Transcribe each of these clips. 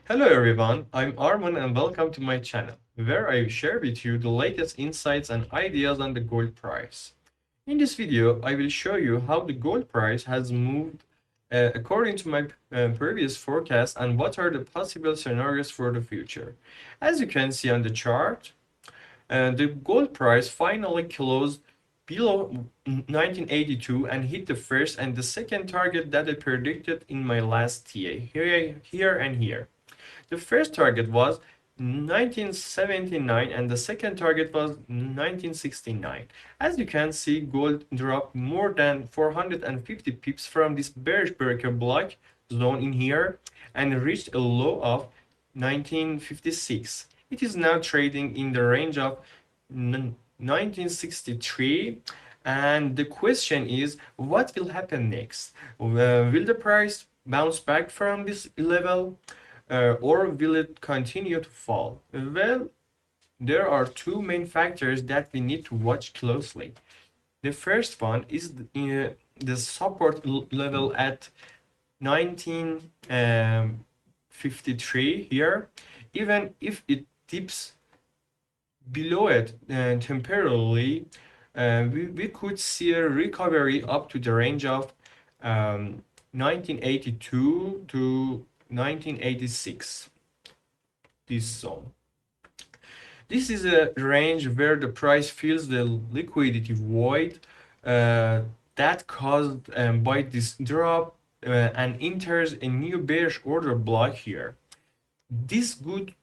Hello everyone, I'm Arman and welcome to my channel, where I share with you the latest insights and ideas on the gold price. In this video, I will show you how the gold price has moved according to my previous forecast and what are the possible scenarios for the future. As you can see on the chart, the gold price finally closed below 1982 and hit the first and the second target that I predicted in my last TA, here and here. The first target was 1979 and the second target was 1969. As you can see, gold dropped more than 450 pips from this bearish breaker block zone in here and reached a low of 1956. It is now trading in the range of 1963, and the question is what will happen next? Will the price bounce back from this level? Or will it continue to fall? Well, there are two main factors that we need to watch closely. The first one is the support level at 1953 here. Even if it dips below it temporarily, we could see a recovery up to the range of 1982 to 1986, this zone. This is a range where the price fills the liquidity void that caused by this drop and enters a new bearish order block here. This could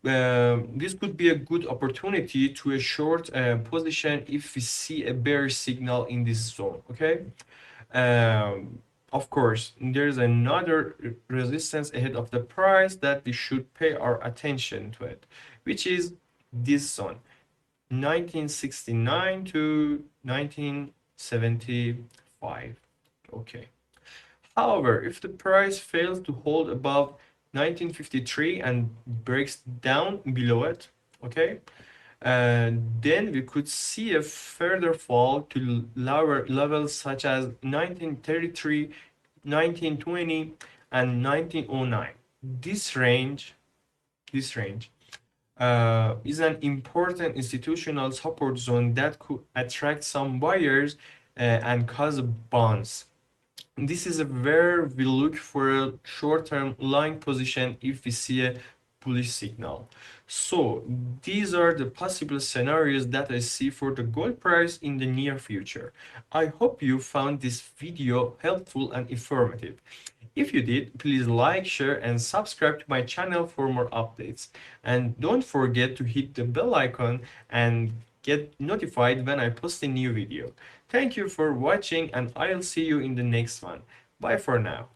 be a good opportunity to a short position if we see a bearish signal in this zone. Okay. Of course, there's another resistance ahead of the price that we should pay our attention to it, which is this zone, 1969 to 1975. Okay. However, if the price fails to hold above 1953 and breaks down below it, okay, then we could see a further fall to lower levels such as 1933, 1920, and 1909. This range is an important institutional support zone that could attract some buyers and cause a bounce. This is where we look for a short-term long position if we see a bullish signal. So these are the possible scenarios that I see for the gold price in the near future. I hope you found this video helpful and informative. If you did, please like, share, and subscribe to my channel for more updates. And don't forget to hit the bell icon and get notified when I post a new video. Thank you for watching and I'll see you in the next one. Bye for now.